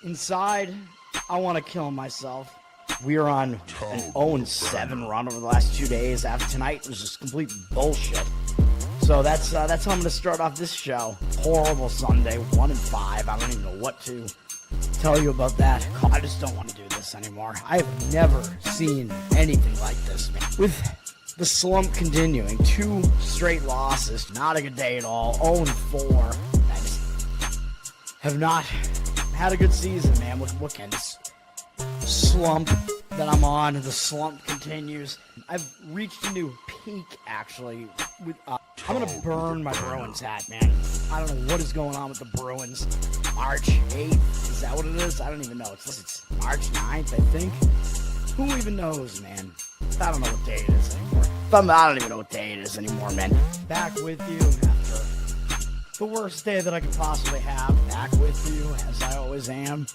Inside, I want to kill myself. We are on an 0-7 run over the last 2 days. After tonight was just complete bullshit. So that's how I'm going to start off this show. Horrible Sunday, 1-5. I don't even know what to tell you about that. I just don't want to do this anymore. I've never seen anything like this, man. With the slump continuing, 2 straight losses, not a good day at all. 0-4. I just have not had a good season, man. What kind of slump that I'm on? The slump continues. I've reached a new peak, actually. I'm going to burn my Bruins hat, man. I don't know what is going on with the Bruins. March 8th, is that what it is? I don't even know. It's March 9th, I think. Who even knows, man? I don't know what day it is anymore. I don't even know what day it is anymore, man. Back with you after the worst day that I could possibly have. Back with you, as I always am.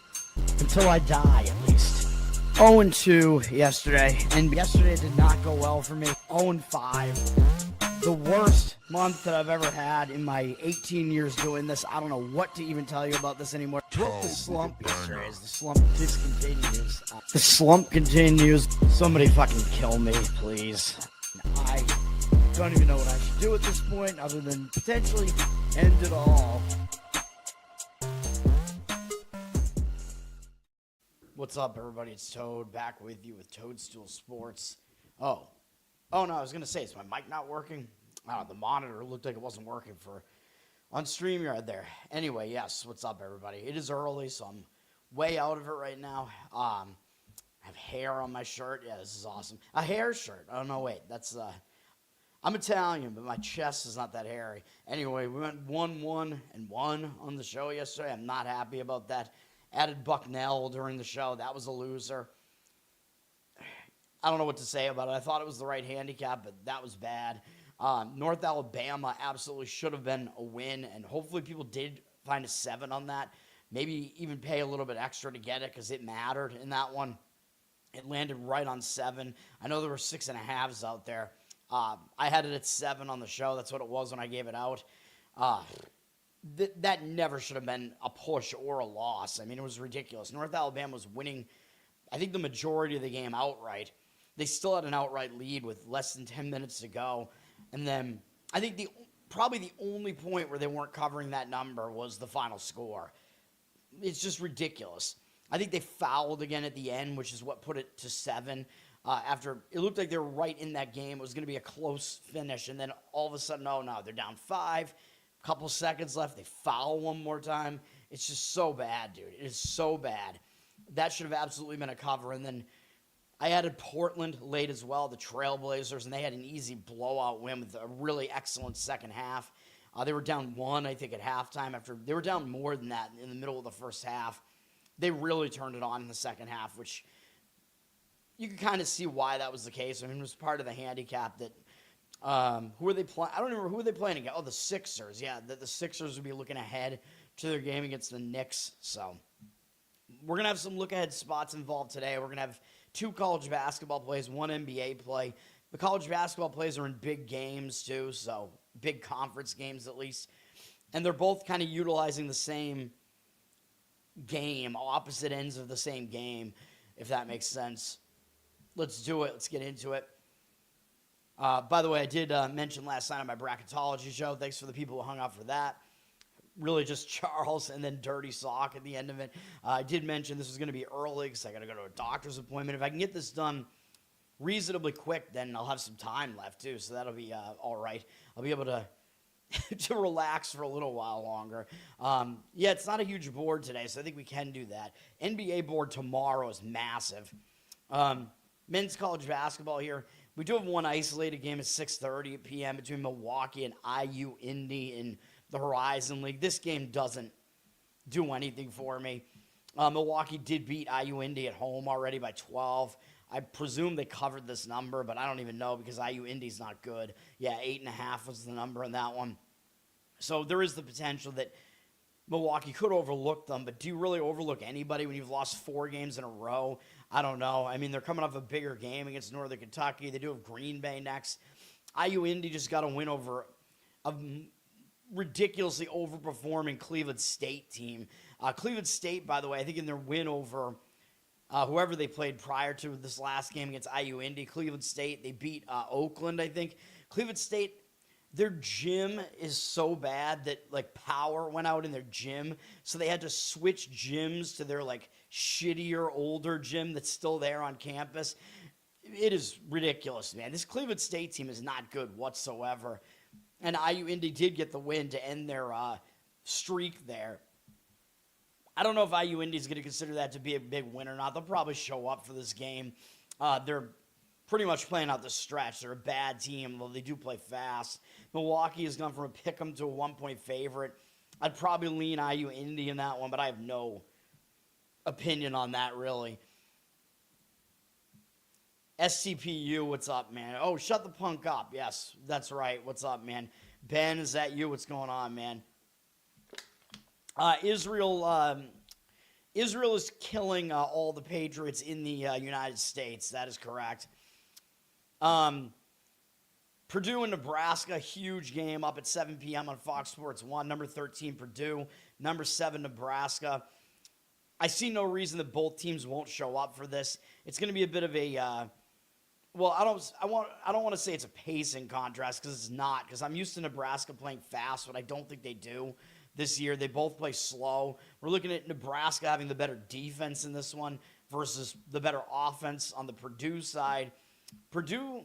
Until I die, at least. 0-2 yesterday, and yesterday did not go well for me. 0-5. The worst month that I've ever had in my 18 years doing this. I don't know what to even tell you about this anymore. Broke the slump yesterday as the slump discontinues. The slump continues. Somebody fucking kill me, please. I don't even know what I should do at this point other than potentially end it all. What's up, everybody? It's Toad, back with you with Toad Stool Sports. Oh no, I was going to say, is my mic not working? The monitor looked like it wasn't working on StreamYard there. Anyway, yes, what's up, everybody? It is early, so I'm way out of it right now. I have hair on my shirt. Yeah, this is awesome. A hair shirt. Oh, no, wait. That's, I'm Italian, but my chest is not that hairy. Anyway, we went 1-1-1 on the show yesterday. I'm not happy about that. Added Bucknell during the show. That was a loser. I don't know what to say about it. I thought it was the right handicap, but that was bad. North Alabama absolutely should have been a win, and hopefully people did find a 7 on that. Maybe even pay a little bit extra to get it because it mattered in that one. It landed right on 7. I know there were 6.5s out there. I had it at 7 on the show. That's what it was when I gave it out. That never should have been a push or a loss. I mean, it was ridiculous. North Alabama was winning, I think, the majority of the game outright. They still had an outright lead with less than 10 minutes to go. And then I think probably the only point where they weren't covering that number was the final score. It's just ridiculous. I think they fouled again at the end, which is what put it to 7. After it looked like they were right in that game. It was going to be a close finish. And then all of a sudden, oh, no, they're down 5. Couple seconds left. They foul one more time. It's just so bad, dude. It is so bad. That should have absolutely been a cover. And then I added Portland late as well, the Trailblazers, and they had an easy blowout win with a really excellent second half. They were down 1, I think, at halftime. After they were down more than that in the middle of the first half. They really turned it on in the second half, which you can kind of see why that was the case. I mean, it was part of the handicap that who are they playing? I don't remember who are they playing against. Oh, the Sixers. Yeah, the Sixers would be looking ahead to their game against the Knicks. So we're going to have some look-ahead spots involved today. We're going to have 2 college basketball plays, 1 NBA play. The college basketball plays are in big games, too, so big conference games at least. And they're both kind of utilizing the same game, opposite ends of the same game, if that makes sense. Let's do it. Let's get into it. By the way, I did mention last night on my bracketology show. Thanks for the people who hung out for that. Really just Charles and then Dirty Sock at the end of it. I did mention this was going to be early because I got to go to a doctor's appointment. If I can get this done reasonably quick, then I'll have some time left too, so that'll be all right. I'll be able to to relax for a little while longer. Yeah, it's not a huge board today, so I think we can do that. NBA board tomorrow is massive. Men's college basketball here. We do have one isolated game at 6:30 p.m. between Milwaukee and IU Indy in the Horizon League. This game doesn't do anything for me. Milwaukee did beat IU Indy at home already by 12. I presume they covered this number, but I don't even know because IU Indy's not good. Yeah, 8.5 was the number on that one. So there is the potential that Milwaukee could overlook them, but do you really overlook anybody when you've lost 4 games in a row? I don't know. I mean, they're coming off a bigger game against Northern Kentucky. They do have Green Bay next. IU Indy just got a win over a ridiculously overperforming Cleveland State team. Cleveland State, by the way, I think in their win over whoever they played prior to this last game against IU Indy, Cleveland State, they beat Oakland, I think. Cleveland State, their gym is so bad that, like, power went out in their gym, so they had to switch gyms to their, like, shittier, older gym that's still there on campus. It is ridiculous, man. This Cleveland State team is not good whatsoever. And IU Indy did get the win to end their streak there. I don't know if IU Indy is going to consider that to be a big win or not. They'll probably show up for this game. They're pretty much playing out the stretch. They're a bad team, though they do play fast. Milwaukee has gone from a pick-em to a 1-point favorite. I'd probably lean IU Indy in that one, but I have no opinion on that, really. SCPU, what's up, man? Oh, shut the punk up. Yes, that's right. What's up, man? Ben, is that you? What's going on, man? Israel is killing all the Patriots in the United States. That is correct. Purdue and Nebraska, huge game up at 7 p.m. on Fox Sports 1. Number 13, Purdue. Number 7, Nebraska. I see no reason that both teams won't show up for this. It's going to be a bit of a, I don't want to say it's a pacing contrast because it's not. Because I'm used to Nebraska playing fast, but I don't think they do this year. They both play slow. We're looking at Nebraska having the better defense in this one versus the better offense on the Purdue side. Purdue,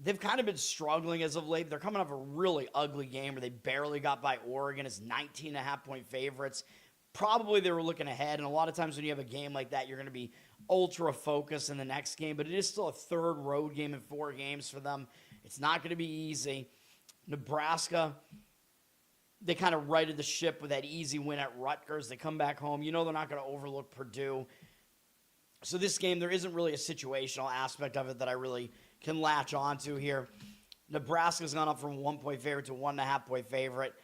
they've kind of been struggling as of late. They're coming off a really ugly game where they barely got by Oregon as 19.5-point favorites. Probably they were looking ahead, and a lot of times when you have a game like that, you're going to be ultra-focused in the next game, but it is still a third road game in 4 games for them. It's not going to be easy. Nebraska, they kind of righted the ship with that easy win at Rutgers. They come back home. You know they're not going to overlook Purdue. So this game, there isn't really a situational aspect of it that I really can latch onto here. Nebraska's gone up from a 1-point favorite to a 1.5-point favorite.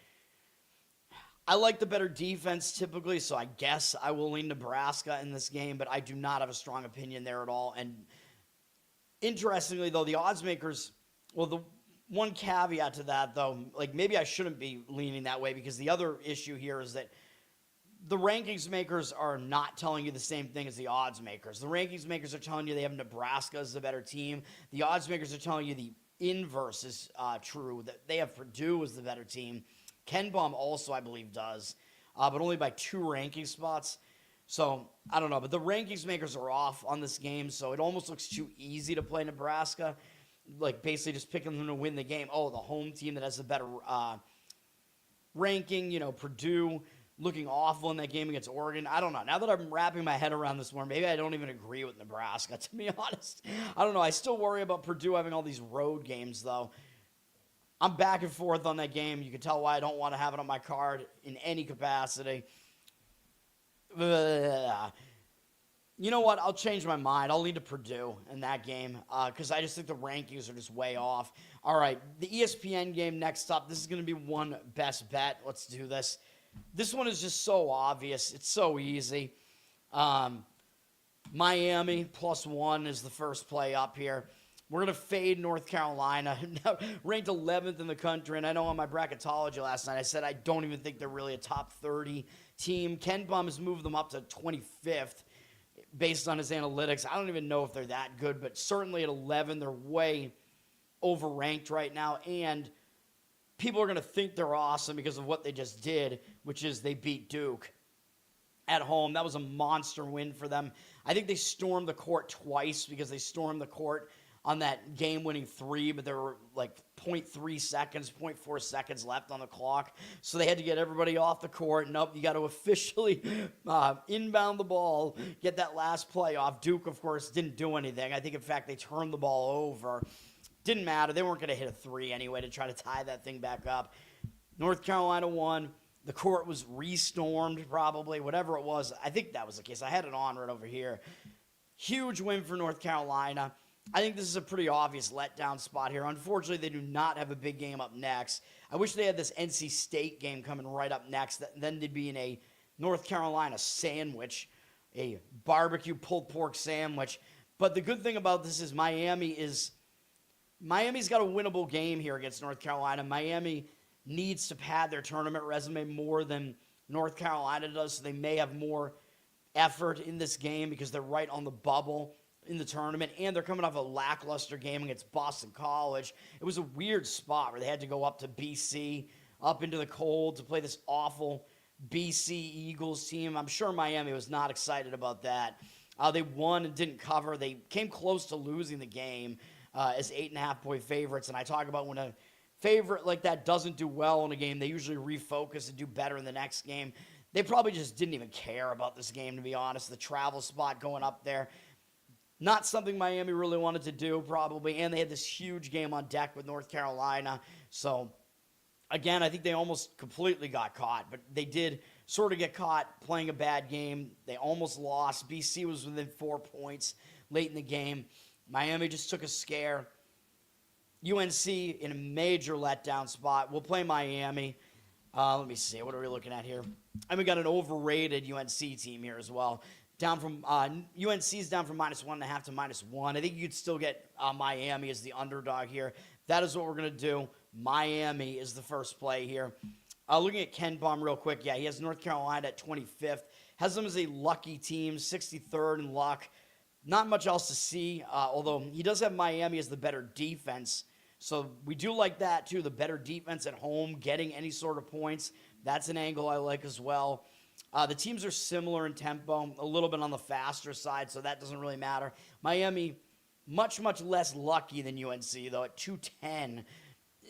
I like the better defense typically, so I guess I will lean Nebraska in this game, but I do not have a strong opinion there at all. And interestingly, though, the odds makers, well, the one caveat to that, though, like maybe I shouldn't be leaning that way because the other issue here is that the rankings makers are not telling you the same thing as the odds makers. The rankings makers are telling you they have Nebraska as the better team. The odds makers are telling you the inverse is true, that they have Purdue as the better team. Ken Baum also, I believe, does, but only by 2 ranking spots. So, I don't know. But the rankings makers are off on this game, so it almost looks too easy to play Nebraska. Like, basically just picking them to win the game. Oh, the home team that has the better ranking, Purdue looking awful in that game against Oregon. I don't know. Now that I'm wrapping my head around this more, maybe I don't even agree with Nebraska, to be honest. I don't know. I still worry about Purdue having all these road games, though. I'm back and forth on that game. You can tell why I don't want to have it on my card in any capacity. You know what? I'll change my mind. I'll lean to Purdue in that game because I just think the rankings are just way off. All right, the ESPN game next up. This is going to be one best bet. Let's do this. This one is just so obvious. It's so easy. Miami +1 is the first play up here. We're going to fade North Carolina, ranked 11th in the country. And I know on my bracketology last night, I said I don't even think they're really a top 30 team. Ken Baum has moved them up to 25th based on his analytics. I don't even know if they're that good, but certainly at 11, they're way overranked right now. And people are going to think they're awesome because of what they just did, which is they beat Duke at home. That was a monster win for them. I think they stormed the court twice because they stormed the court on that game-winning 3, but there were like 0.3 seconds, 0.4 seconds left on the clock. So they had to get everybody off the court. Nope, you got to officially inbound the ball, get that last play off. Duke, of course, didn't do anything. I think, in fact, they turned the ball over. Didn't matter. They weren't going to hit a 3 anyway to try to tie that thing back up. North Carolina won. The court was restormed, probably, whatever it was. I think that was the case. I had it on right over here. Huge win for North Carolina. I think this is a pretty obvious letdown spot here. Unfortunately, they do not have a big game up next. I wish they had this NC State game coming right up next. Then they'd be in a North Carolina sandwich, a barbecue pulled pork sandwich. But the good thing about this is Miami's got a winnable game here against North Carolina. Miami needs to pad their tournament resume more than North Carolina does, so they may have more effort in this game because they're right on the bubble in the tournament, and they're coming off a lackluster game against Boston College. It was a weird spot where they had to go up to BC, up into the cold to play this awful BC Eagles team. I'm sure Miami was not excited about that. They won and didn't cover. They came close to losing the game as 8.5-point favorites, and I talk about when a favorite like that doesn't do well in a game, they usually refocus and do better in the next game. They probably just didn't even care about this game, to be honest. The travel spot going up there, not something Miami really wanted to do, probably. And they had this huge game on deck with North Carolina. So, again, I think they almost completely got caught. But they did sort of get caught playing a bad game. They almost lost. BC was within 4 points late in the game. Miami just took a scare. UNC in a major letdown spot. We'll play Miami. Let me see. What are we looking at here? And we got an overrated UNC team here as well. Down from UNC's down from -1.5 to -1. I think you could still get Miami as the underdog here. That is what we're going to do. Miami is the first play here. Looking at Ken Baum real quick. Yeah, he has North Carolina at 25th. Has them as a lucky team, 63rd in luck. Not much else to see, although he does have Miami as the better defense. So we do like that, too. The better defense at home, getting any sort of points. That's an angle I like as well. The teams are similar in tempo, a little bit on the faster side, so that doesn't really matter. Miami, much, much less lucky than UNC, though, at 210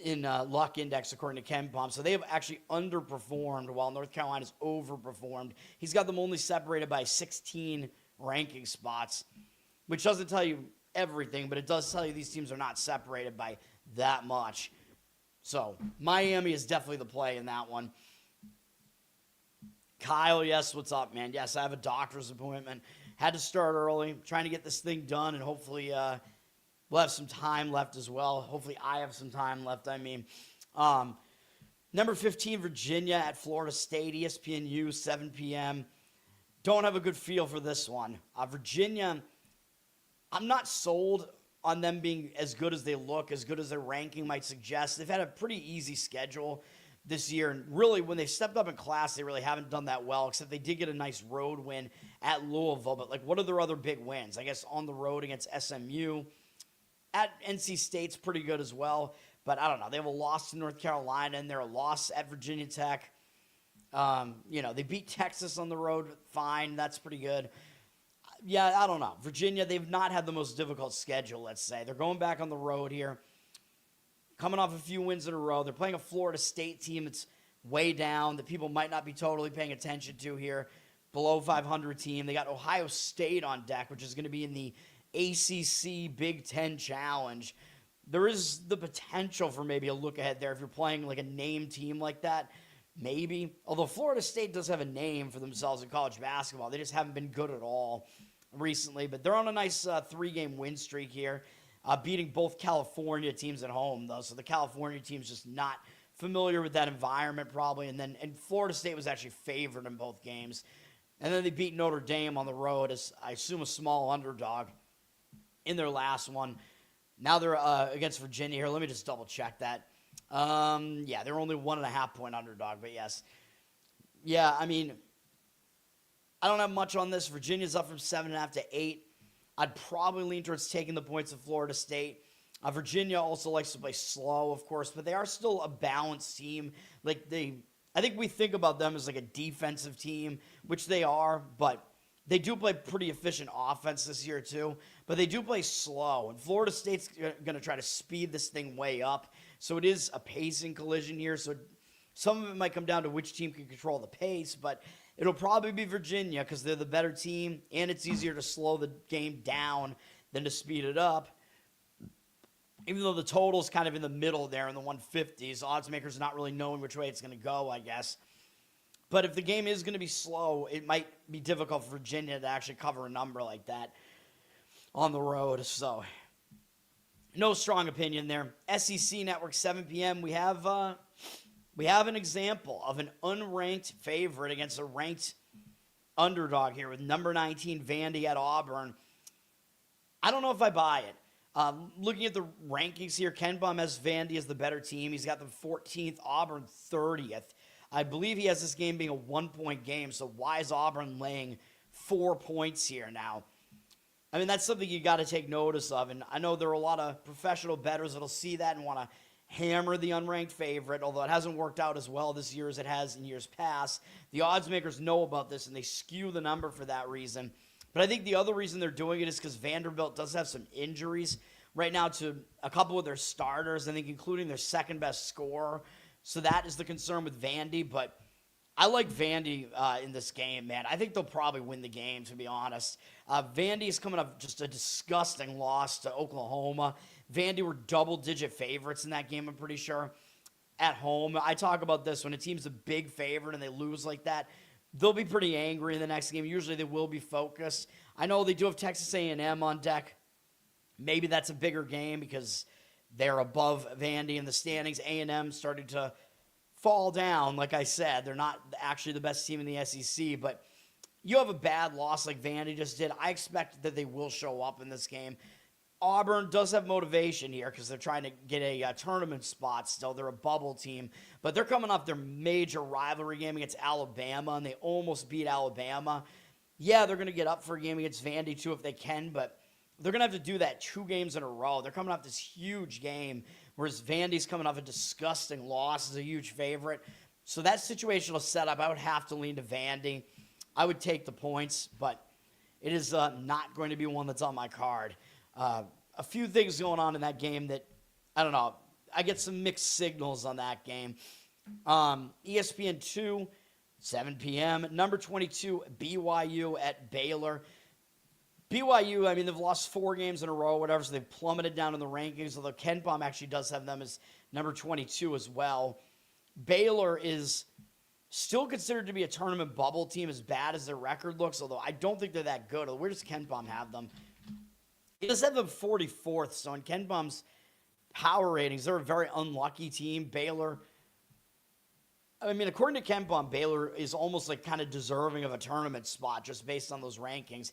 in luck index, according to Ken Baum. So they have actually underperformed while North Carolina's overperformed. He's got them only separated by 16 ranking spots, which doesn't tell you everything, but it does tell you these teams are not separated by that much. So Miami is definitely the play in that one. Kyle, yes, what's up, man? Yes, I have a doctor's appointment. Had to start early, trying to get this thing done, and hopefully we'll have some time left as well. Hopefully I have some time left, Number 15, Virginia at Florida State, ESPNU, 7 p.m. Don't have a good feel for this one. Virginia, I'm not sold on them being as good as they look, as good as their ranking might suggest. They've had a pretty easy schedule this year, and really, when they stepped up in class, they really haven't done that well, except they did get a nice road win at Louisville. But, what are their other big wins? I guess on the road against SMU. At NC State's pretty good as well, but I don't know. They have a loss to North Carolina, and they're a loss at Virginia Tech. They beat Texas on the road. Fine, that's pretty good. Yeah, I don't know. Virginia, they've not had the most difficult schedule, let's say. They're going back on the road here, coming off a few wins in a row. They're playing a Florida State team that's way down, that people might not be totally paying attention to here. Below 500 team. They got Ohio State on deck, which is going to be in the ACC Big Ten Challenge. There is the potential for maybe a look ahead there if you're playing a name team like that. Maybe. Although Florida State does have a name for themselves in college basketball. They just haven't been good at all recently. But they're on a nice 3-game win streak here, beating both California teams at home, though. So the California team's just not familiar with that environment probably. And Florida State was actually favored in both games. And then they beat Notre Dame on the road as, I assume, a small underdog in their last one. Now they're against Virginia here. Let me just double check that. They're only 1.5-point underdog, but yes. Yeah, I don't have much on this. Virginia's up from 7.5 to 8. I'd probably lean towards taking the points of Florida State. Virginia also likes to play slow, of course, but they are still a balanced team. I think we think about them as a defensive team, which they are, but they do play pretty efficient offense this year too, but they do play slow, and Florida State's going to try to speed this thing way up, so it is a pacing collision here, so some of it might come down to which team can control the pace, but it'll probably be Virginia because they're the better team, and it's easier to slow the game down than to speed it up. Even though the total's kind of in the middle there in the 150s, odds makers not really knowing which way it's going to go, I guess. But if the game is going to be slow, it might be difficult for Virginia to actually cover a number like that on the road. So, no strong opinion there. SEC Network, 7 p.m. We have an example of an unranked favorite against a ranked underdog here with number 19 Vandy at Auburn. I don't know if I buy it. Looking at the rankings here, Ken Baum has Vandy as the better team. He's got them 14th, Auburn 30th. I believe he has this game being a 1-point game, so why is Auburn laying 4 points here now? I mean, that's something you got to take notice of, and I know there are a lot of professional bettors that'll see that and want to hammer the unranked favorite, although it hasn't worked out as well this year as it has in years past. The odds makers know about this, and they skew the number for that reason. But I think the other reason they're doing it is because Vanderbilt does have some injuries right now to a couple of their starters, I think including their second-best scorer. So that is the concern with Vandy, but I like Vandy in this game, man. I think they'll probably win the game, to be honest. Vandy is coming up just a disgusting loss to Oklahoma. Vandy were double-digit favorites in that game, I'm pretty sure, at home. I talk about this when a team's a big favorite and they lose like that. They'll be pretty angry in the next game. Usually they will be focused. I know they do have Texas A&M on deck. Maybe that's a bigger game because they're above Vandy in the standings. A&M started to fall down, like I said. They're not actually the best team in the SEC, but you have a bad loss like Vandy just did. I expect that they will show up in this game. Auburn does have motivation here because they're trying to get a tournament spot still. They're a bubble team, but they're coming off their major rivalry game against Alabama, and they almost beat Alabama. Yeah, they're going to get up for a game against Vandy, too, if they can, but they're going to have to do that 2 games in a row. They're coming off this huge game, whereas Vandy's coming off a disgusting loss as a huge favorite. So that situational setup, I would have to lean to Vandy. I would take the points, but it is not going to be one that's on my card. A few things going on in that game that, I don't know, I get some mixed signals on that game. ESPN 2, 7 p.m., number 22, BYU at Baylor. BYU, I mean, they've lost 4 games in a row, whatever, so they've plummeted down in the rankings, although KenPom actually does have them as number 22 as well. Baylor is still considered to be a tournament bubble team as bad as their record looks, although I don't think they're that good. Where does KenPom have them? He does have them 44th, so in KenPom's power ratings, they're a very unlucky team. Baylor, I mean, according to KenPom, Baylor is almost like kind of deserving of a tournament spot just based on those rankings.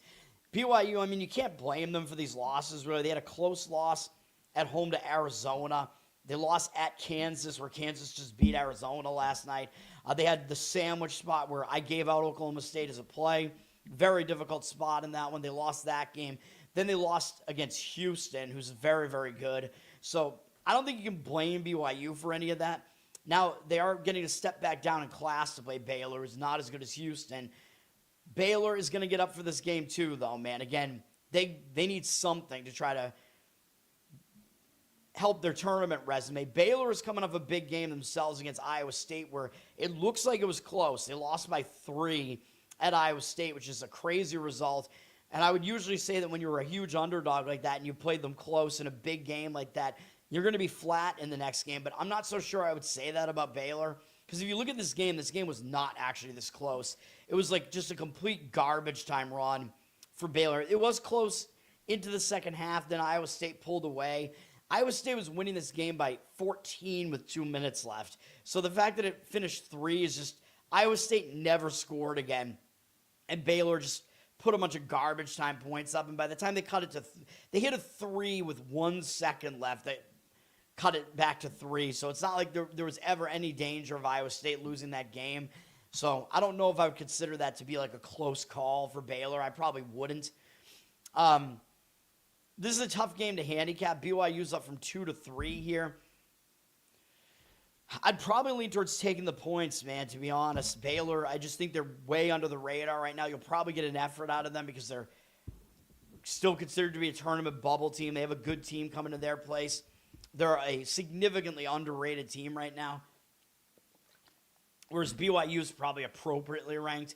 BYU, I mean, you can't blame them for these losses, really. They had a close loss at home to Arizona. They lost at Kansas, where Kansas just beat Arizona last night. They had the sandwich spot where I gave out Oklahoma State as a play. Very difficult spot in that one. They lost that game. Then they lost against Houston, who's very, very good. So I don't think you can blame BYU for any of that. Now, they are getting to step back down in class to play Baylor, who's not as good as Houston. Baylor is going to get up for this game too, though, man. Again, they need something to try to help their tournament resume. Baylor is coming off a big game themselves against Iowa State where it looks like it was close. They lost by 3 at Iowa State, which is a crazy result. And I would usually say that when you're a huge underdog like that and you played them close in a big game like that, you're going to be flat in the next game. But I'm not so sure I would say that about Baylor. Because if you look at this game was not actually this close. It was like just a complete garbage time run for Baylor. It was close into the second half. Then Iowa State pulled away. Iowa State was winning this game by 14 with 2 minutes left. So the fact that it finished 3 is just Iowa State never scored again. And Baylor just put a bunch of garbage time points up. And by the time they cut it to they hit a 3 with 1 second left. They cut it back to 3. So it's not like there was ever any danger of Iowa State losing that game. So I don't know if I would consider that to be like a close call for Baylor. I probably wouldn't. This is a tough game to handicap. BYU's up from 2 to 3 here. I'd probably lean towards taking the points, man, to be honest. Baylor, I just think they're way under the radar right now. You'll probably get an effort out of them because they're still considered to be a tournament bubble team. They have a good team coming to their place. They're a significantly underrated team right now, whereas BYU is probably appropriately ranked.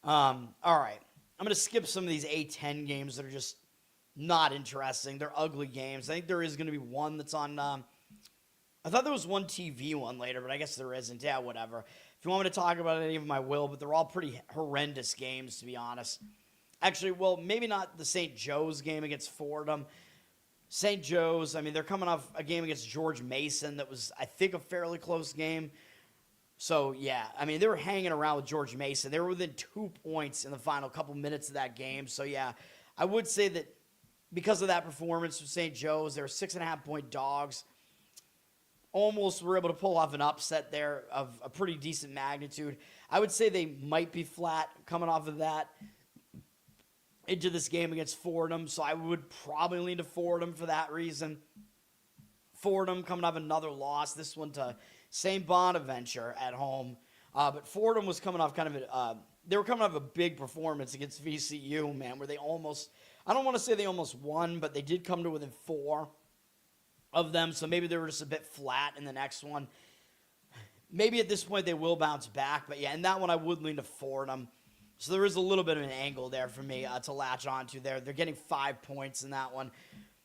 All right. I'm going to skip some of these A10 games that are just not interesting. They're ugly games. I think there is going to be one that's on I thought there was one TV one later, but I guess there isn't. Yeah, whatever. If you want me to talk about any of them, I will, but they're all pretty horrendous games, to be honest. Actually, well, maybe not the St. Joe's game against Fordham. St. Joe's, I mean, they're coming off a game against George Mason that was, I think, a fairly close game. So, yeah, I mean, they were hanging around with George Mason. They were within 2 points in the final couple minutes of that game. So, yeah, I would say that because of that performance with St. Joe's, they're 6.5-point dogs. almost were able to pull off an upset there of a pretty decent magnitude. I would say they might be flat coming off of that into this game against Fordham, so I would probably lean to Fordham for that reason. Fordham coming off another loss, this one to St. Bonaventure at home. But Fordham was coming off they were coming off a big performance against VCU, man, where they almost, I don't want to say they almost won, but they did come to within 4 of them, so maybe they were just a bit flat in the next one. Maybe at this point they will bounce back, but yeah, in that one I would lean to Fordham. So there is a little bit of an angle there for me to latch onto there. They're getting 5 points in that one.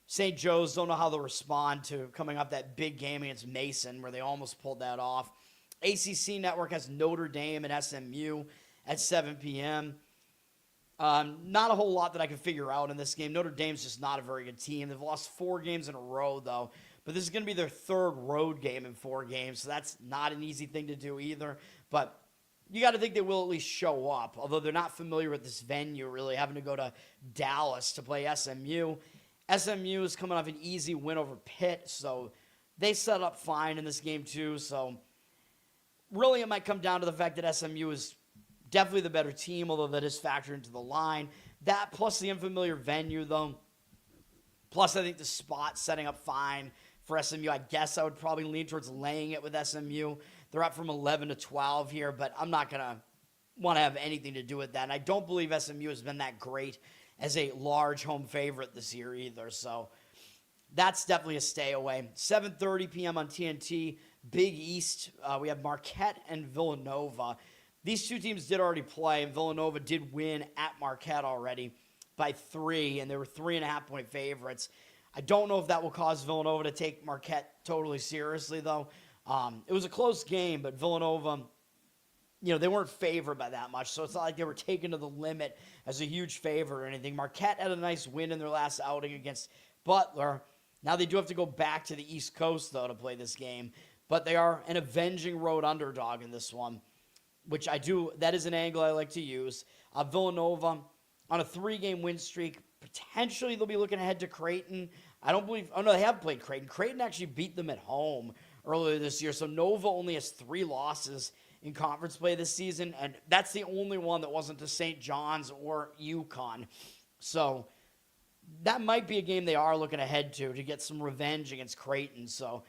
St. Joe's, don't know how they'll respond to coming off that big game against Mason where they almost pulled that off. ACC Network has Notre Dame and SMU at 7 p.m. Not a whole lot that I can figure out in this game. Notre Dame's just not a very good team. They've lost 4 games in a row, though. But this is going to be their 3rd road game in 4 games, so that's not an easy thing to do either. But you got to think they will at least show up, although they're not familiar with this venue, really, having to go to Dallas to play SMU. SMU is coming off an easy win over Pitt, so they set up fine in this game too. So really it might come down to the fact that SMU is definitely the better team, although that is factored into the line. That plus the unfamiliar venue, though. Plus I think the spot setting up fine for SMU. I guess I would probably lean towards laying it with SMU. They're up from 11 to 12 here, but I'm not going to want to have anything to do with that. And I don't believe SMU has been that great as a large home favorite this year either. So that's definitely a stay away. 7:30 p.m. on TNT. Big East. We have Marquette and Villanova. These two teams did already play, and Villanova did win at Marquette already by 3, and they were 3.5-point favorites. I don't know if that will cause Villanova to take Marquette totally seriously, though. It was a close game, but Villanova, they weren't favored by that much, so it's not like they were taken to the limit as a huge favorite or anything. Marquette had a nice win in their last outing against Butler. Now they do have to go back to the East Coast, though, to play this game, but they are an avenging road underdog in this one, which that is an angle I like to use. Villanova on a 3-game win streak. Potentially they'll be looking ahead to Creighton. They have played Creighton. Creighton actually beat them at home earlier this year, so Nova only has 3 losses in conference play this season, and that's the only one that wasn't to St. John's or UConn. So that might be a game they are looking ahead to get some revenge against Creighton. So,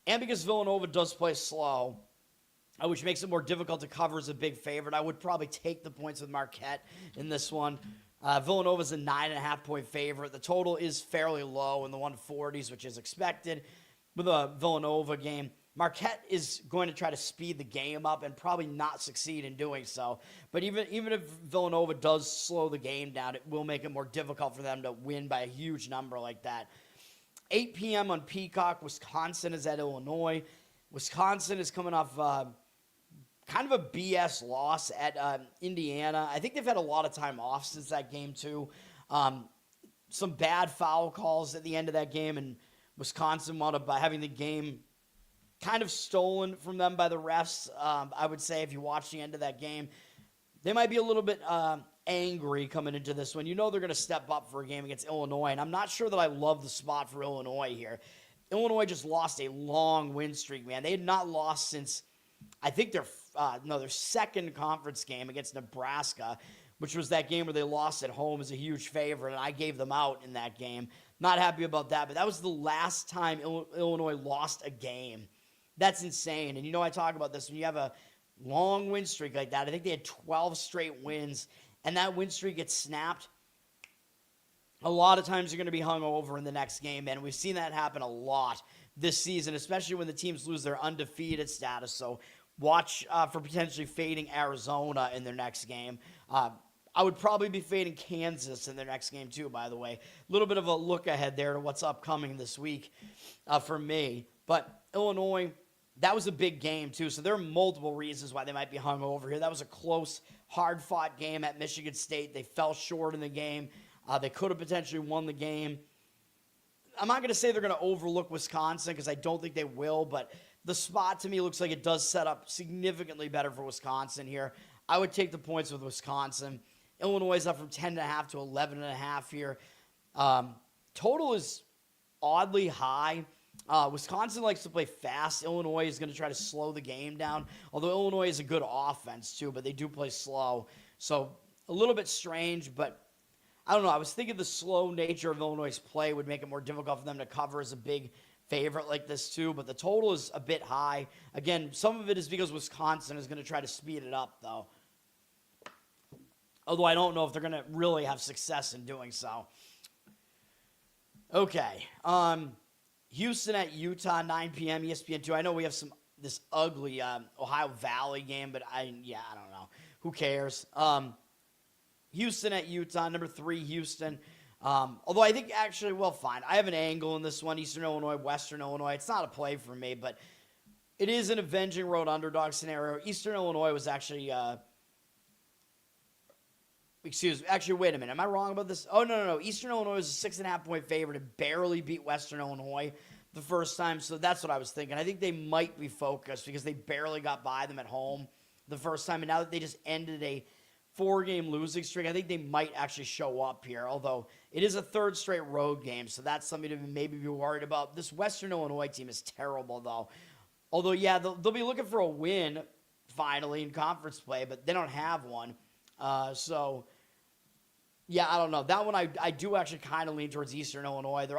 and because Villanova does play slow, which makes it more difficult to cover as a big favorite, I would probably take the points with Marquette in this one. Villanova's a 9.5-point favorite. The total is fairly low in the 140s, which is expected with a Villanova game. Marquette is going to try to speed the game up and probably not succeed in doing so. But even if Villanova does slow the game down, it will make it more difficult for them to win by a huge number like that. 8 p.m. on Peacock, Wisconsin is at Illinois. Wisconsin is coming off kind of a BS loss at Indiana. I think they've had a lot of time off since that game too. Some bad foul calls at the end of that game, and Wisconsin wound up having the game kind of stolen from them by the refs. I would say if you watch the end of that game, they might be a little bit angry coming into this one. They're going to step up for a game against Illinois, and I'm not sure that I love the spot for Illinois here. Illinois just lost a long win streak, man. They had not lost since, I think, their second conference game against Nebraska, which was that game where they lost at home as a huge favorite, and I gave them out in that game. Not happy about that, but that was the last time Illinois lost a game. That's insane. And I talk about this when you have a long win streak like that. I think they had 12 straight wins, and that win streak gets snapped. A lot of times you're going to be hung over in the next game, and we've seen that happen a lot this season, especially when the teams lose their undefeated status. So watch for potentially fading Arizona in their next game. I would probably be fading Kansas in their next game too, by the way. A little bit of a look ahead there to what's upcoming this week for me. But Illinois, that was a big game too, so there are multiple reasons why they might be hung over here. That was a close, hard-fought game at Michigan State. They fell short in the game. They could have potentially won the game. I'm not going to say they're going to overlook Wisconsin because I don't think they will, but the spot to me looks like it does set up significantly better for Wisconsin here. I would take the points with Wisconsin. Illinois is up from 10.5 to 11.5 here. Total is oddly high. Wisconsin likes to play fast. Illinois is going to try to slow the game down, although Illinois is a good offense too, but they do play slow. So a little bit strange, but I don't know. I was thinking the slow nature of Illinois' play would make it more difficult for them to cover as a big favorite like this too, but the total is a bit high. Again, some of it is because Wisconsin is going to try to speed it up, though. Although I don't know if they're going to really have success in doing so. Okay. Houston at Utah, 9 p.m. ESPN2. I know we have this ugly Ohio Valley game, but I don't know. Who cares? Houston at Utah, number 3, Houston. Although I think actually, well, fine. I have an angle in this one, Eastern Illinois, Western Illinois. It's not a play for me, but it is an avenging road underdog scenario. Eastern Illinois was actually, actually, wait a minute. Am I wrong about this? Oh, no. Eastern Illinois was a 6.5-point favorite and barely beat Western Illinois the first time, so that's what I was thinking. I think they might be focused because they barely got by them at home the first time, and now that they just ended a 4-game losing streak, I think they might actually show up here, although it is a 3rd straight road game, so that's something to maybe be worried about. This Western Illinois team is terrible, though. Although, yeah, they'll be looking for a win, finally, in conference play, but they don't have one. So, yeah, I don't know. That one I do actually kind of lean towards Eastern Illinois. They're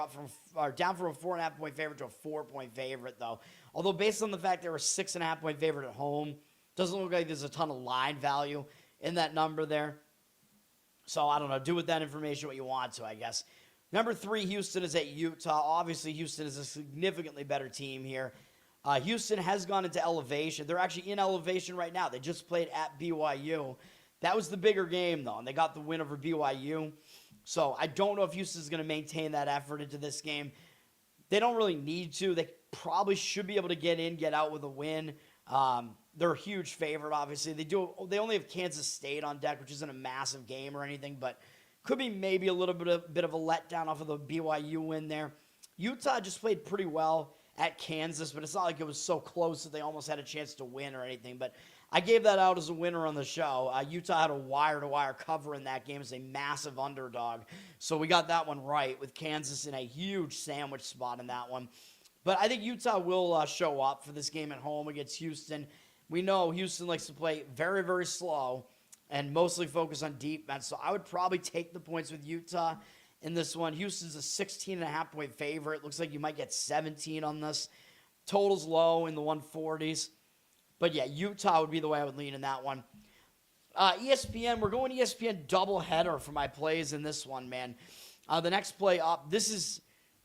down from a 4.5-point favorite to a 4-point favorite, though. Although, based on the fact they were a 6.5-point favorite at home, doesn't look like there's a ton of line value in that number there. So, I don't know. Do with that information what you want to, I guess. Number 3, Houston is at Utah. Obviously, Houston is a significantly better team here. Houston has gone into elevation. They're actually in elevation right now. They just played at BYU. That was the bigger game, though, and they got the win over BYU. So, I don't know if Houston's going to maintain that effort into this game. They don't really need to. They probably should be able to get out with a win. They're a huge favorite, obviously. They only have Kansas State on deck, which isn't a massive game or anything, but could be maybe a little bit of a letdown off of the BYU win there. Utah just played pretty well at Kansas, but it's not like it was so close that they almost had a chance to win or anything. But I gave that out as a winner on the show. Utah had a wire-to-wire cover in that game as a massive underdog. So we got that one right with Kansas in a huge sandwich spot in that one. But I think Utah will show up for this game at home against Houston. We know Houston likes to play very, very slow and mostly focus on defense. So I would probably take the points with Utah in this one. Houston's a 16.5-point favorite. Looks like you might get 17 on this. Total's low in the 140s. But yeah, Utah would be the way I would lean in that one. ESPN, we're going ESPN doubleheader for my plays in this one, man. The next play up, this is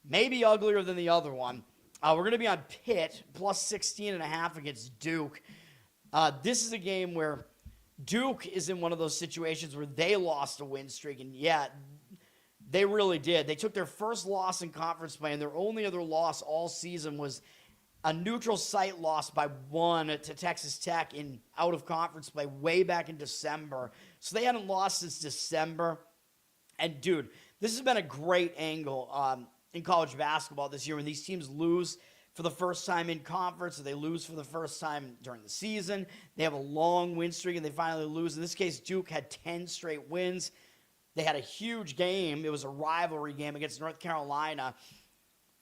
maybe uglier than the other one. We're going to be on Pitt, plus 16.5 against Duke. This is a game where Duke is in one of those situations where they lost a win streak, and yeah, they really did. They took their first loss in conference play, and their only other loss all season was a neutral site loss by 1 to Texas Tech in out-of-conference play way back in December. So they hadn't lost since December. And, dude, this has been a great angle in college basketball this year when these teams lose for the first time in conference, or they lose for the first time during the season. They have a long win streak, and they finally lose. In this case, Duke had 10 straight wins. They had a huge game. It was a rivalry game against North Carolina.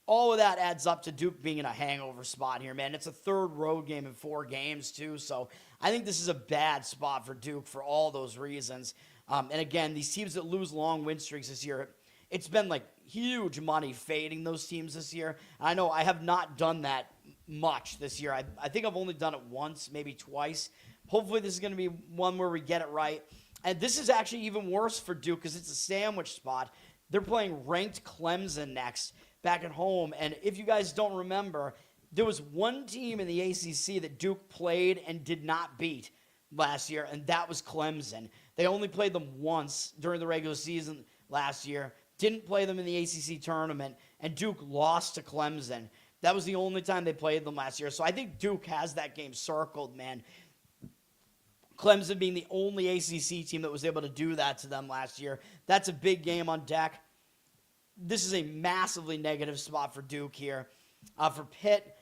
All of that adds up to Duke being in a hangover spot here, man. It's a 3rd road game in 4 games, too. So I think this is a bad spot for Duke for all those reasons. And again, these teams that lose long win streaks this year, it's been like huge money fading those teams this year. I know I have not done that much this year. I think I've only done it once, maybe twice. Hopefully this is going to be one where we get it right. And this is actually even worse for Duke because it's a sandwich spot. They're playing ranked Clemson next back at home. And if you guys don't remember, there was one team in the ACC that Duke played and did not beat last year, and that was Clemson. They only played them once during the regular season last year, didn't play them in the ACC tournament, and Duke lost to Clemson. That was the only time they played them last year. So I think Duke has that game circled, man. Clemson being the only ACC team that was able to do that to them last year. That's a big game on deck. This is a massively negative spot for Duke here. For Pitt,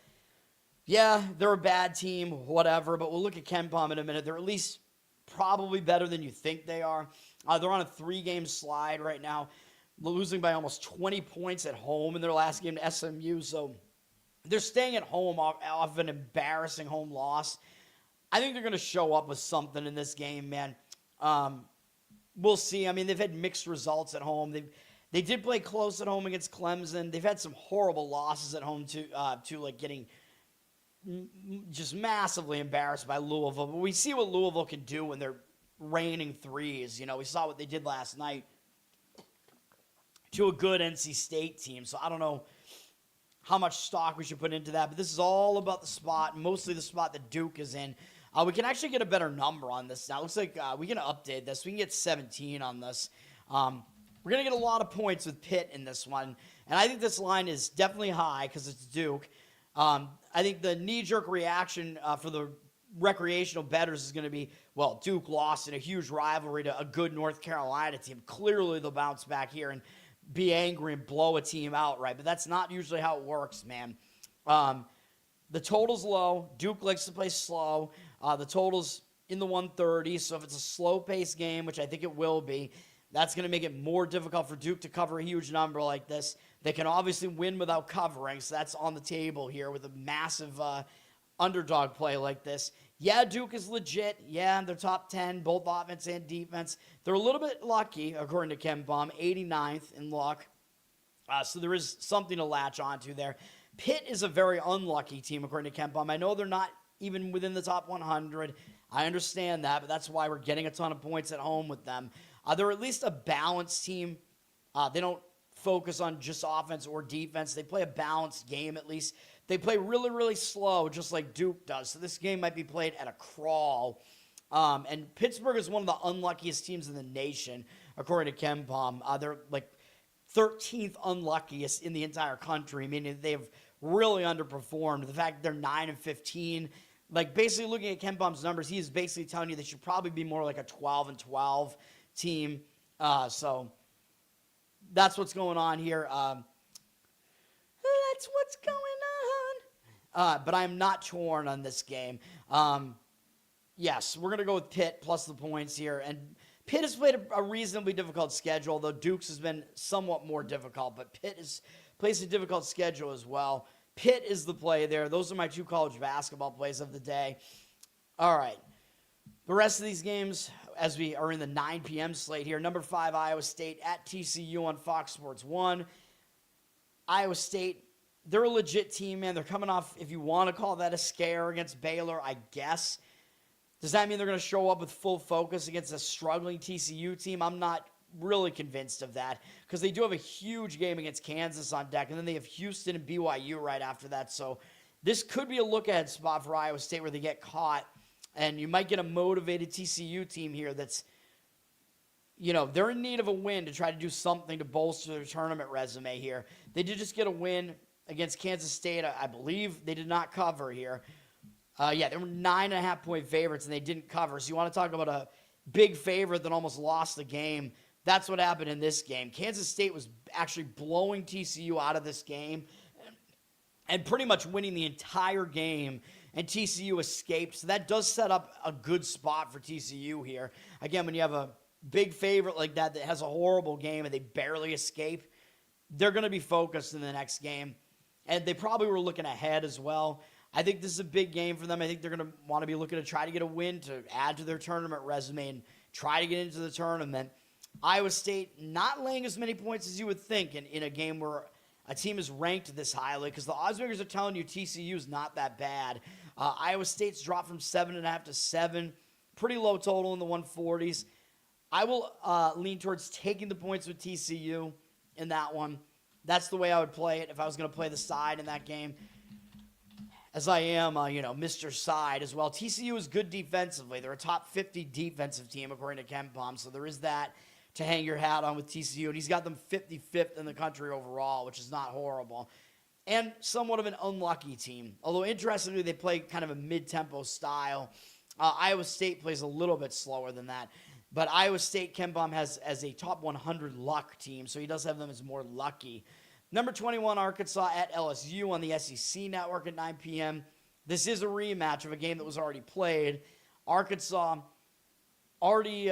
yeah, they're a bad team, whatever, but we'll look at KenPom in a minute. They're at least probably better than you think they are. They're on a 3-game slide right now, losing by almost 20 points at home in their last game to SMU. So They're staying at home off an embarrassing home loss. I think they're going to show up with something in this game, man. We'll see. I mean, they've had mixed results at home. They did play close at home against Clemson. They've had some horrible losses at home too, like getting just massively embarrassed by Louisville. But we see what Louisville can do when they're raining threes. You know, we saw what they did last night to a good NC State team. So I don't know how much stock we should put into that. But this is all about the spot, mostly the spot that Duke is in. We can actually get a better number on this now. It looks like we can update this. We can get 17 on this. We're going to get a lot of points with Pitt in this one. And I think this line is definitely high because it's Duke. I think the knee-jerk reaction for the recreational bettors is going to be, well, Duke lost in a huge rivalry to a good North Carolina team. Clearly they'll bounce back here and be angry and blow a team outright. But that's not usually how it works, man. The total's low. Duke likes to play slow. The total's in the 130s, so if it's a slow-paced game, which I think it will be, that's going to make it more difficult for Duke to cover a huge number like this. They can obviously win without covering, so that's on the table here with a massive underdog play like this. Yeah, Duke is legit. Yeah, they're top 10, both offense and defense. They're a little bit lucky, according to Ken Baum, 89th in luck. So there is something to latch onto there. Pitt is a very unlucky team, according to Ken Baum. I know they're not even within the top 100. I understand that, but that's why we're getting a ton of points at home with them. They're at least a balanced team. They don't focus on just offense or defense. They play a balanced game at least. They play really, really slow, just like Duke does. So this game might be played at a crawl. And Pittsburgh is one of the unluckiest teams in the nation, according to Ken Baum. They're like 13th unluckiest in the entire country, meaning they've really underperformed. The fact that they're 9-15, like basically looking at Ken Baum's numbers, he is basically telling you they should probably be more like a 12-12 team. So that's what's going on here. That's what's going on. But I'm not torn on this game. Yes, we're going to go with Pitt plus the points here. And Pitt has played a reasonably difficult schedule, though Duke's has been somewhat more difficult. But Pitt plays a difficult schedule as well. Pitt is the play there. Those are my two college basketball plays of the day. All right. The rest of these games, as we are in the 9 p.m. slate here, number 5, Iowa State at TCU on Fox Sports 1. Iowa State, they're a legit team, man. They're coming off, if you want to call that a scare against Baylor, I guess. Does that mean they're going to show up with full focus against a struggling TCU team? I'm not really convinced of that because they do have a huge game against Kansas on deck, and then they have Houston and BYU right after that. So this could be a look-ahead spot for Iowa State where they get caught, and you might get a motivated TCU team here that's, you know, they're in need of a win to try to do something to bolster their tournament resume here. They did just get a win against Kansas State. I believe they did not cover here. They were 9.5-point favorites, and they didn't cover. So you want to talk about a big favorite that almost lost the game. That's what happened in this game. Kansas State was actually blowing TCU out of this game and pretty much winning the entire game, and TCU escaped. So that does set up a good spot for TCU here. Again, when you have a big favorite like that has a horrible game and they barely escape, they're going to be focused in the next game. And they probably were looking ahead as well. I think this is a big game for them. I think they're going to want to be looking to try to get a win to add to their tournament resume and try to get into the tournament. Iowa State not laying as many points as you would think in a game where a team is ranked this highly because the odds makers are telling you TCU is not that bad. Iowa State's dropped from 7.5 to 7. Pretty low total in the 140s. I will lean towards taking the points with TCU in that one. That's the way I would play it if I was going to play the side in that game. As I am, Mr. Side as well. TCU is good defensively. They're a top 50 defensive team, according to Ken Baum. So there is that to hang your hat on with TCU. And he's got them 55th in the country overall, which is not horrible. And somewhat of an unlucky team. Although, interestingly, they play kind of a mid-tempo style. Iowa State plays a little bit slower than that. But Iowa State, Ken Baum has as a top 100 luck team. So he does have them as more lucky. Number 21, Arkansas at LSU on the SEC Network at 9 p.m. This is a rematch of a game that was already played. Arkansas already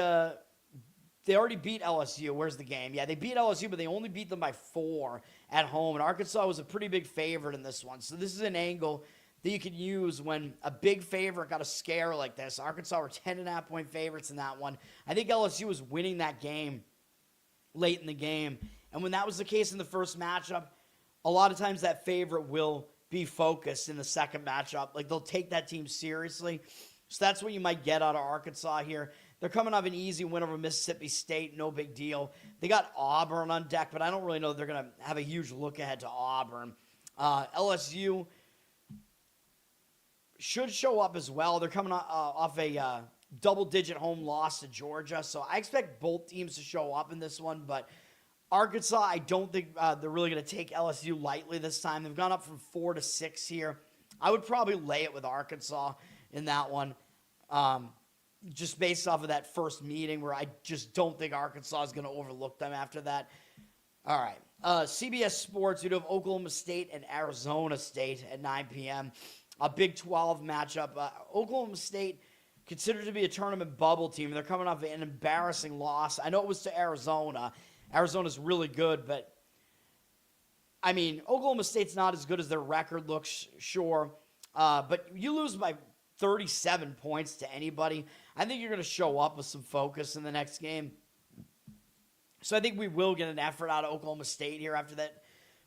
they already beat LSU. Where's the game? Yeah, they beat LSU, but they only beat them by 4 at home. And Arkansas was a pretty big favorite in this one. So this is an angle that you could use when a big favorite got a scare like this. Arkansas were 10.5-point favorites in that one. I think LSU was winning that game late in the game. And when that was the case in the first matchup, a lot of times that favorite will be focused in the second matchup. Like, they'll take that team seriously. So that's what you might get out of Arkansas here. They're coming off an easy win over Mississippi State. No big deal. They got Auburn on deck, but I don't really know they're going to have a huge look ahead to Auburn. LSU should show up as well. They're coming off a double-digit home loss to Georgia. So I expect both teams to show up in this one. But Arkansas, I don't think they're really going to take LSU lightly this time. They've gone up from 4 to 6 here. I would probably lay it with Arkansas in that one. Just based off of that first meeting where I just don't think Arkansas is going to overlook them after that. All right. CBS Sports, we do have Oklahoma State and Arizona State at 9 p.m. A Big 12 matchup. Oklahoma State considered to be a tournament bubble team. They're coming off an embarrassing loss. I know it was to Arizona. Arizona's really good, but, I mean, Oklahoma State's not as good as their record looks, sure. But you lose by 37 points to anybody. I think you're going to show up with some focus in the next game. So I think we will get an effort out of Oklahoma State here after that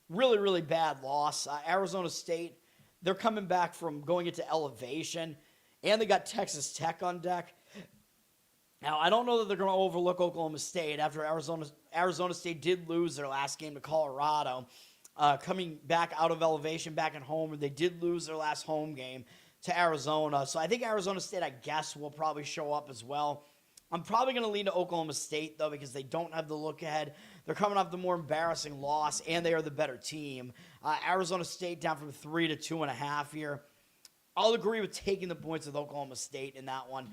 really, really bad loss. Arizona State, they're coming back from going into elevation, and they got Texas Tech on deck. Now, I don't know that they're going to overlook Oklahoma State after Arizona State did lose their last game to Colorado. Coming back out of elevation, back at home, they did lose their last home game to Arizona. So I think Arizona State, I guess, will probably show up as well. I'm probably going to lean to Oklahoma State, though, because they don't have the look ahead. They're coming off the more embarrassing loss, and they are the better team. Arizona State down from 3 to 2.5 here. I'll agree with taking the points with Oklahoma State in that one.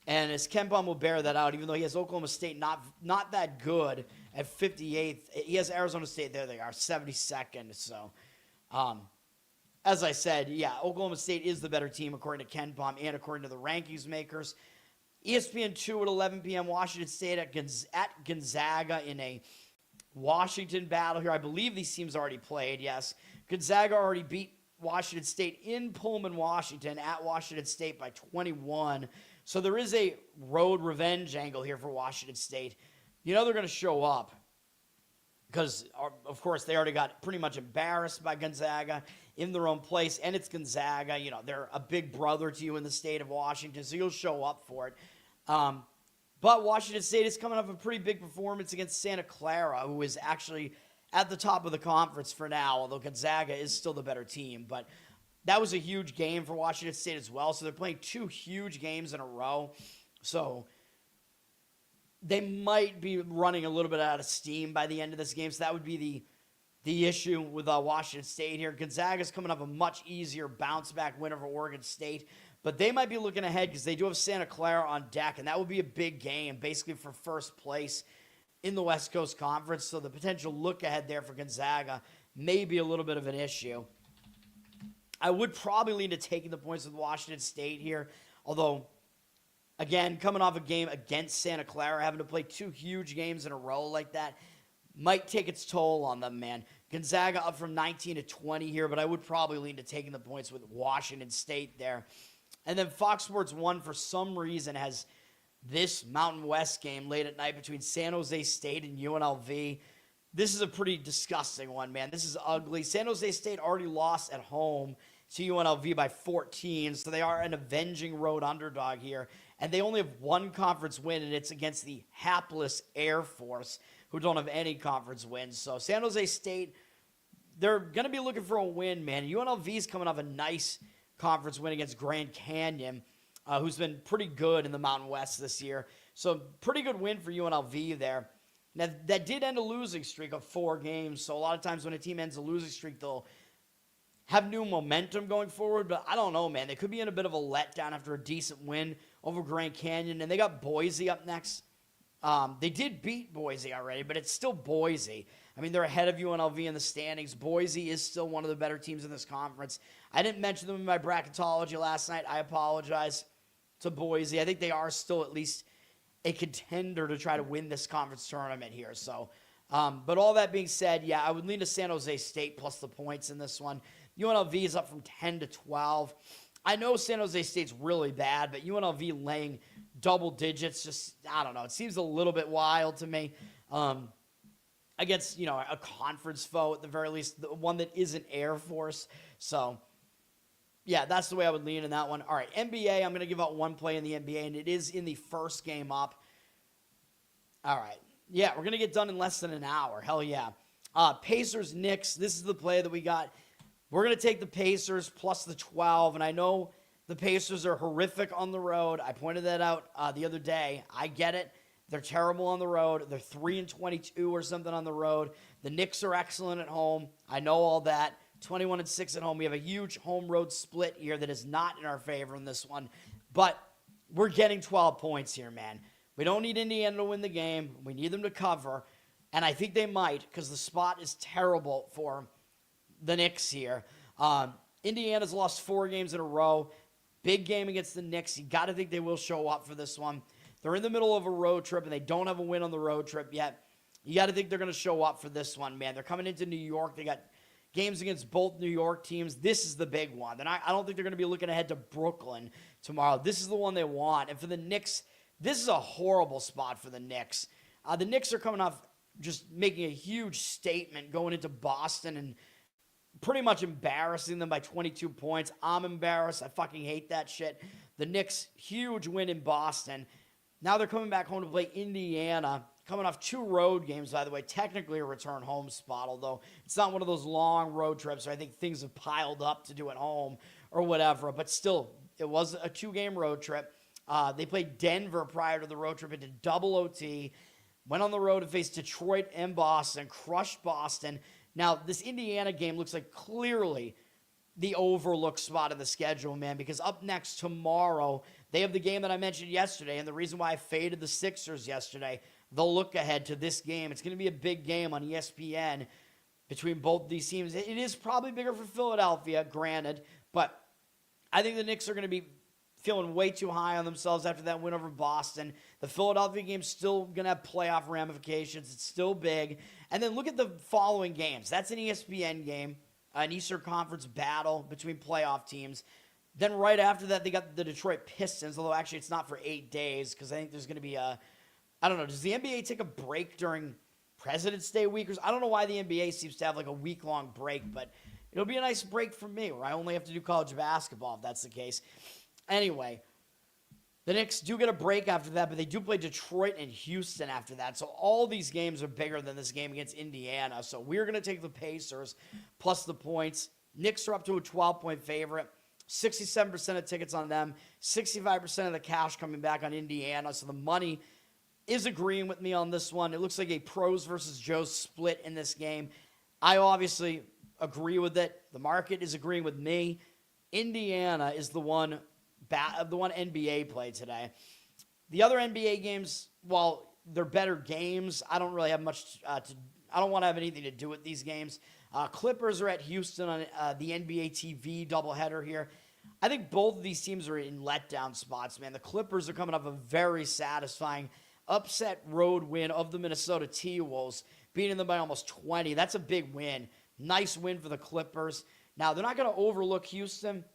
And as Kempom will bear that out, even though he has Oklahoma State not that good at 58th, he has Arizona State there. They are 72nd. So, as I said, yeah, Oklahoma State is the better team according to Kempom and according to the rankings makers. ESPN 2 at 11 p.m. Washington State at Gonzaga in a Washington battle here. I believe these teams already played, yes. Gonzaga already beat Washington State in Pullman, Washington, at Washington State by 21. So there is a road revenge angle here for Washington State. You know they're going to show up because, of course, they already got pretty much embarrassed by Gonzaga in their own place, and it's Gonzaga. You know, they're a big brother to you in the state of Washington, so you'll show up for it. But Washington State is coming off a pretty big performance against Santa Clara, who is actually at the top of the conference for now, although Gonzaga is still the better team. But that was a huge game for Washington State as well, so they're playing 2 huge games in a row. So they might be running a little bit out of steam by the end of this game, so that would be the issue with Washington State here. Gonzaga's coming off a much easier bounce-back win over Oregon State, but they might be looking ahead because they do have Santa Clara on deck, and that would be a big game, basically for first place in the West Coast Conference, so the potential look ahead there for Gonzaga may be a little bit of an issue. I would probably lean to taking the points with Washington State here, although, again, coming off a game against Santa Clara, having to play 2 huge games in a row like that might take its toll on them, man. Gonzaga up from 19 to 20 here, but I would probably lean to taking the points with Washington State there. And then Fox Sports 1, for some reason, has this Mountain West game late at night between San Jose State and UNLV. This is a pretty disgusting one, man. This is ugly. San Jose State already lost at home to UNLV by 14, so they are an avenging road underdog here. And they only have 1 conference win, and it's against the hapless Air Force, who don't have any conference wins. So San Jose State, they're going to be looking for a win, man. UNLV's coming off a nice conference win against Grand Canyon, who's been pretty good in the Mountain West this year. So pretty good win for UNLV there. Now, that did end a losing streak of 4 games, so a lot of times when a team ends a losing streak, they'll have new momentum going forward, but I don't know, man. They could be in a bit of a letdown after a decent win over Grand Canyon, and they got Boise up next. They did beat Boise already, but it's still Boise. I mean, they're ahead of UNLV in the standings. Boise is still one of the better teams in this conference. I didn't mention them in my bracketology last night. I apologize to Boise. I think they are still at least a contender to try to win this conference tournament here. So, but all that being said, yeah, I would lean to San Jose State plus the points in this one. UNLV is up from 10 to 12. I know San Jose State's really bad, but UNLV laying double digits, just, I don't know. It seems a little bit wild to me. Against, a conference foe at the very least, the one that isn't Air Force. So, yeah, that's the way I would lean in that one. All right, NBA, I'm going to give out one play in the NBA, and it is in the first game up. All right. Yeah, we're going to get done in less than an hour. Hell yeah. Pacers, Knicks, this is the play that we got. We're going to take the Pacers plus the 12, and I know the Pacers are horrific on the road. I pointed that out the other day. I get it. They're terrible on the road. They're 3-22 or something on the road. The Knicks are excellent at home. I know all that. 21-6 at home. We have a huge home-road split here that is not in our favor in this one. But we're getting 12 points here, man. We don't need Indiana to win the game. We need them to cover. And I think they might because the spot is terrible for the Knicks here. Indiana's lost 4 games in a row. Big game against the Knicks. You got to think they will show up for this one. They're in the middle of a road trip, and they don't have a win on the road trip yet. You got to think they're going to show up for this one, man. They're coming into New York. They got games against both New York teams. This is the big one. I don't think they're going to be looking ahead to Brooklyn tomorrow. This is the one they want. And for the Knicks, this is a horrible spot for the Knicks. The Knicks are coming off just making a huge statement going into Boston and pretty much embarrassing them by 22 points. I'm embarrassed. I fucking hate that shit. The Knicks, huge win in Boston. Now they're coming back home to play Indiana, coming off 2 road games, by the way. Technically a return home spot, although it's not one of those long road trips. I think things have piled up to do at home or whatever. But still, it was a 2-game road trip. They played Denver prior to the road trip into double OT. Went on the road to face Detroit and Boston, crushed Boston. Now, this Indiana game looks like clearly the overlooked spot in the schedule, man, because up next tomorrow, they have the game that I mentioned yesterday, and the reason why I faded the Sixers yesterday, they'll look ahead to this game. It's going to be a big game on ESPN between both these teams. It is probably bigger for Philadelphia, granted, but I think the Knicks are going to be feeling way too high on themselves after that win over Boston. The Philadelphia game's still going to have playoff ramifications. It's still big. And then look at the following games. That's an ESPN game, an Eastern Conference battle between playoff teams. Then right after that, they got the Detroit Pistons, although actually it's not for 8 days because I think there's going to be I don't know, does the NBA take a break during President's Day week? I don't know why the NBA seems to have like a week-long break, but it'll be a nice break for me where I only have to do college basketball if that's the case. Anyway, the Knicks do get a break after that, but they do play Detroit and Houston after that. So all these games are bigger than this game against Indiana. So we're going to take the Pacers plus the points. Knicks are up to a 12-point favorite. 67% of tickets on them. 65% of the cash coming back on Indiana. So the money is agreeing with me on this one. It looks like a pros versus Joes split in this game. I obviously agree with it. The market is agreeing with me. Indiana is the one NBA play today. The other NBA games, while they're better games, I don't really have much I don't want to have anything to do with these games. Clippers are at Houston on the NBA TV doubleheader here. I think both of these teams are in letdown spots, man. The Clippers are coming off a very satisfying upset road win of the Minnesota T-Wolves, beating them by almost 20. That's a big win. Nice win for the Clippers. Now, they're not going to overlook Houston.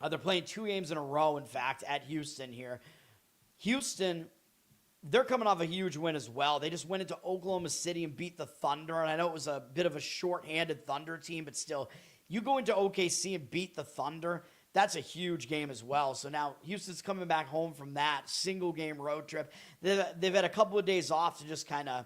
They're playing 2 games in a row, in fact, at Houston here. Houston, they're coming off a huge win as well. They just went into Oklahoma City and beat the Thunder, and I know it was a bit of a short-handed Thunder team, but still, you go into OKC and beat the Thunder, that's a huge game as well. So now Houston's coming back home from that single-game road trip. They've had a couple of days off to just kind of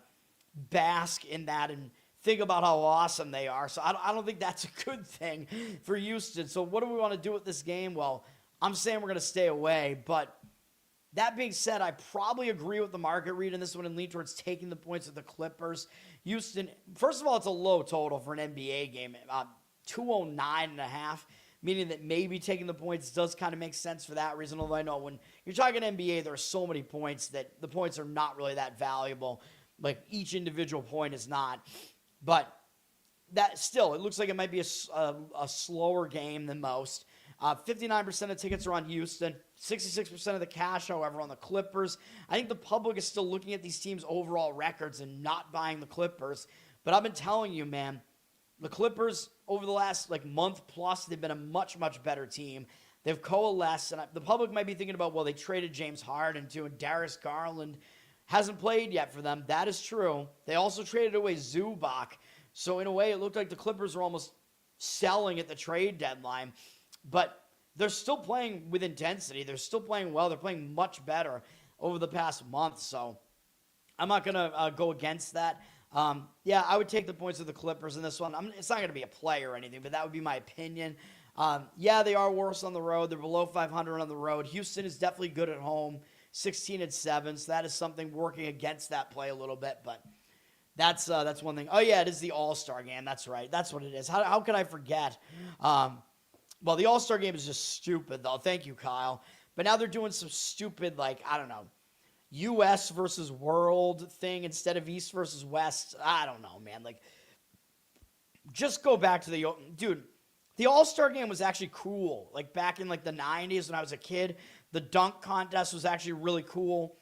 bask in that and think about how awesome they are. So I don't think that's a good thing for Houston. So what do we want to do with this game? Well, I'm saying we're going to stay away. But that being said, I probably agree with the market read in this one and lean towards taking the points of the Clippers. Houston, first of all, it's a low total for an NBA game, 209.5, meaning that maybe taking the points does kind of make sense for that reason. Although I know when you're talking NBA, there are so many points that the points are not really that valuable. Like each individual point is not. But that still, it looks like it might be a slower game than most. 59% of tickets are on Houston, 66% of the cash, however, on the Clippers. I think the public is still looking at these teams' overall records and not buying the Clippers. But I've been telling you, man, the Clippers over the last month plus, they've been a much, much better team. They've coalesced, and the public might be thinking about, well, they traded James Harden to, and Darius Garland hasn't played yet for them. That is true. They also traded away Zubac. So in a way, it looked like the Clippers were almost selling at the trade deadline. But they're still playing with intensity. They're still playing well. They're playing much better over the past month. So I'm not going to go against that. Yeah, I would take the points of the Clippers in this one. It's not going to be a play or anything, but that would be my opinion. Yeah, they are worse on the road. They're below 500 on the road. Houston is definitely good at home, 16-7. So that is something working against that play a little bit, but that's one thing. Oh yeah, it is the All-Star game. That's right. That's what it is. How could I forget? Well, the All-Star game is just stupid, though. Thank you, Kyle. But now they're doing some stupid, I don't know, U.S. versus world thing instead of East versus West. I don't know, man. Just go back to the All-Star game was actually cool. Back in the 90s when I was a kid, the dunk contest was actually really cool.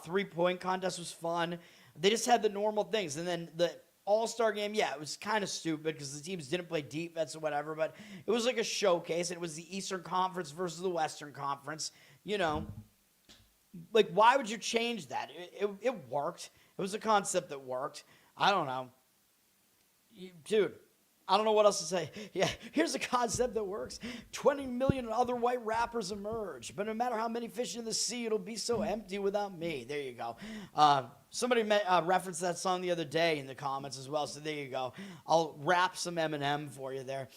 Three-point contest was fun. They just had the normal things. And then the All-Star game, yeah, it was kind of stupid because the teams didn't play defense or whatever, but it was like a showcase. It was the Eastern Conference versus the Western Conference. Why would you change that? It worked. It was a concept that worked. I don't know. Dude, I don't know what else to say. Yeah, here's a concept that works. 20 million other white rappers emerge, but no matter how many fish in the sea, it'll be so empty without me. There you go. Somebody referenced that song the other day in the comments as well, so there you go. I'll rap some Eminem for you there.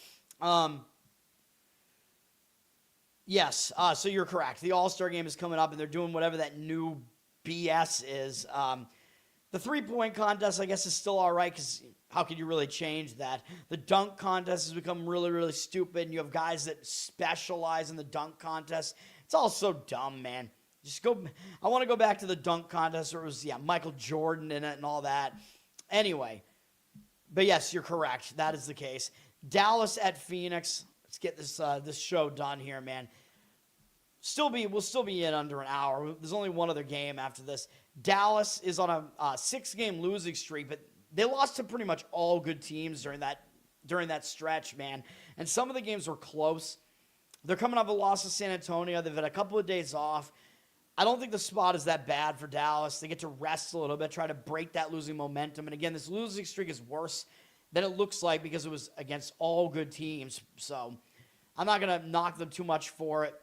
Yes, so you're correct. The All-Star game is coming up, and they're doing whatever that new BS is. The three-point contest, I guess, is still all right because how could you really change that? The dunk contest has become really, really stupid, and you have guys that specialize in the dunk contest. It's all so dumb, man. I want to go back to the dunk contest where it was, Michael Jordan in it and all that. Anyway, but yes, you're correct. That is the case. Dallas at Phoenix. Let's get this show done here, man. We'll still be in under an hour. There's only one other game after this. Dallas is on a 6-game losing streak, but they lost to pretty much all good teams during that stretch, man. And some of the games were close. They're coming off a loss to San Antonio. They've had a couple of days off. I don't think the spot is that bad for Dallas. They get to rest a little bit, try to break that losing momentum. And again, this losing streak is worse than it looks like because it was against all good teams. So I'm not going to knock them too much for it.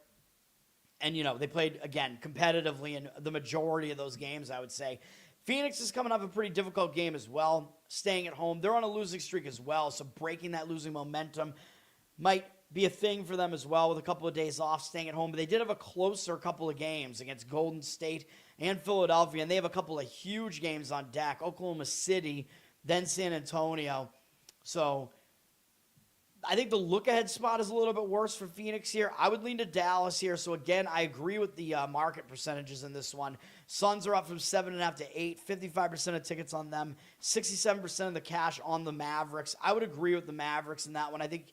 And, they played, again, competitively in the majority of those games, I would say. Phoenix is coming off a pretty difficult game as well, staying at home. They're on a losing streak as well, so breaking that losing momentum might be a thing for them as well with a couple of days off, staying at home. But they did have a closer couple of games against Golden State and Philadelphia, and they have a couple of huge games on deck, Oklahoma City, then San Antonio. So I think the look-ahead spot is a little bit worse for Phoenix here. I would lean to Dallas here. So, again, I agree with the market percentages in this one. Suns are up from 7.5 to 8, 55% of tickets on them, 67% of the cash on the Mavericks. I would agree with the Mavericks in that one. I think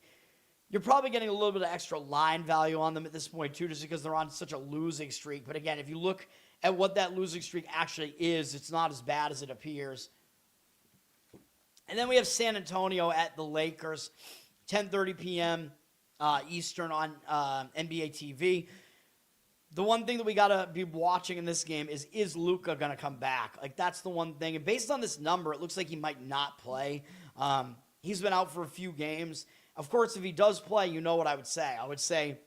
you're probably getting a little bit of extra line value on them at this point, too, just because they're on such a losing streak. But, again, if you look at what that losing streak actually is, it's not as bad as it appears. And then we have San Antonio at the Lakers. 10:30 p.m. Eastern on NBA TV. The one thing that we got to be watching in this game is Luka going to come back? That's the one thing. And based on this number, it looks like he might not play. He's been out for a few games. Of course, if he does play, you know what I would say. I would say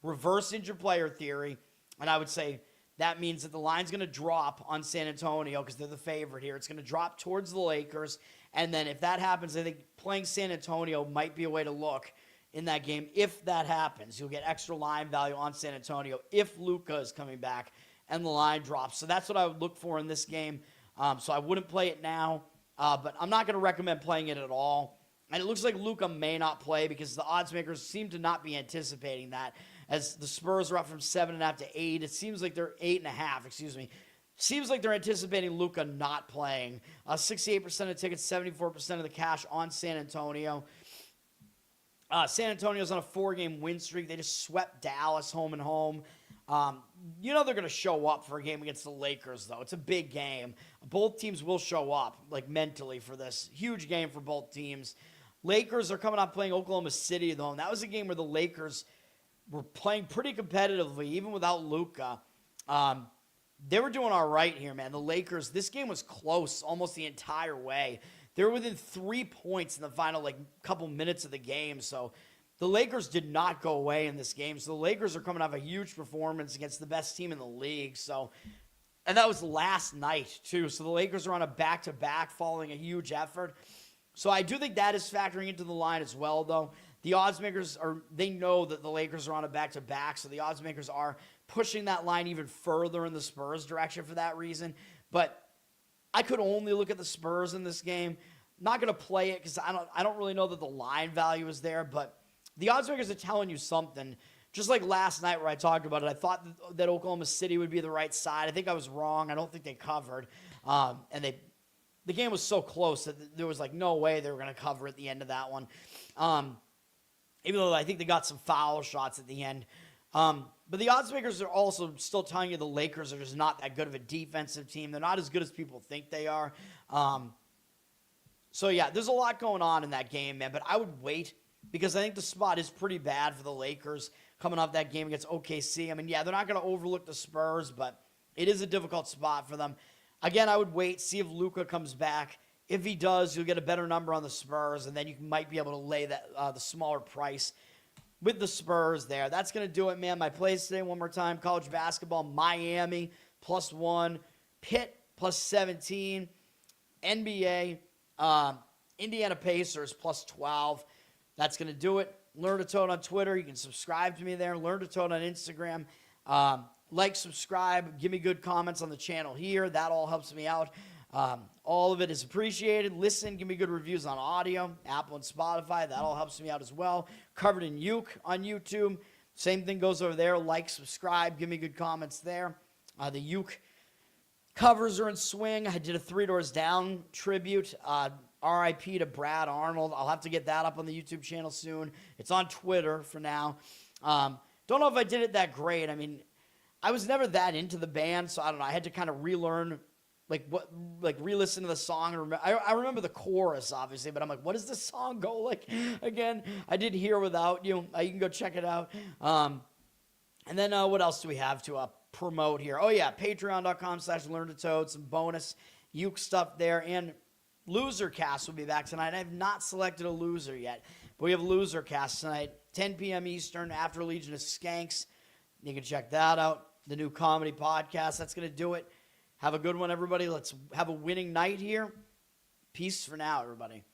reverse injured player theory, and I would say that means that the line's going to drop on San Antonio because they're the favorite here. It's going to drop towards the Lakers. And then if that happens, I think playing San Antonio might be a way to look in that game. If that happens, you'll get extra line value on San Antonio if Luka is coming back and the line drops. So that's what I would look for in this game. So I wouldn't play it now, but I'm not going to recommend playing it at all. And it looks like Luka may not play because the odds makers seem to not be anticipating that. As the Spurs are up from 7.5 to 8, it seems like they're 8.5, Seems like they're anticipating Luka not playing. 68% of tickets, 74% of the cash on San Antonio. San Antonio's on a 4-game win streak. They just swept Dallas home and home. You know they're going to show up for a game against the Lakers, though. It's a big game. Both teams will show up, like, mentally for this. Huge game for both teams. Lakers are coming out playing Oklahoma City, though, and that was a game where the Lakers were playing pretty competitively, even without Luka. They were doing all right here, man. The Lakers, this game was close almost the entire way. They were within 3 points in the final, couple minutes of the game, so the Lakers did not go away in this game. So the Lakers are coming off a huge performance against the best team in the league. And that was last night, too. So the Lakers are on a back-to-back following a huge effort. So I do think that is factoring into the line as well, though. The odds makers they know that the Lakers are on a back-to-back, so the odds makers are pushing that line even further in the Spurs direction for that reason. But I could only look at the Spurs in this game. Not going to play it because I don't really know that the line value is there, but the odds makers are telling you something. Just like last night where I talked about it, I thought that Oklahoma City would be the right side. I think I was wrong. I don't think they covered. And the game was so close that there was no way they were going to cover at the end of that one. Even though I think they got some foul shots at the end. But the odds makers are also still telling you the Lakers are just not that good of a defensive team. They're not as good as people think they are. So, yeah, there's a lot going on in that game, man. But I would wait because I think the spot is pretty bad for the Lakers coming off that game against OKC. I mean, yeah, they're not going to overlook the Spurs, but it is a difficult spot for them. Again, I would wait, see if Luka comes back. If he does, you'll get a better number on the Spurs, and then you might be able to lay that the smaller price with the Spurs there. That's going to do it, man. My plays today, one more time, college basketball, Miami, +1, Pitt, +17, NBA, Indiana Pacers, +12. That's going to do it. Learn to Toad on Twitter. You can subscribe to me there. Learn to Toad on Instagram. Subscribe. Give me good comments on the channel here. That all helps me out. All of it is appreciated. Listen, give me good reviews on audio, Apple and Spotify. That all helps me out as well. Covered in Uke on YouTube. Same thing goes over there. Subscribe. Give me good comments there. The Uke covers are in swing. I did a 3 Doors Down tribute. RIP to Brad Arnold. I'll have to get that up on the YouTube channel soon. It's on Twitter for now. Don't know if I did it that great. I mean, I was never that into the band, so I don't know. I had to kind of relearn, re-listen to the song. I remember the chorus, obviously, but I'm like, what does this song go like again? I did Here Without You. You can go check it out. And then what else do we have to promote here? Oh, yeah, patreon.com/learntotode. Some bonus Uke stuff there. And Losercast will be back tonight. I have not selected a loser yet, but we have Losercast tonight, 10 p.m. Eastern, after Legion of Skanks. You can check that out. The new comedy podcast. That's going to do it. Have a good one, everybody. Let's have a winning night here. Peace for now, everybody.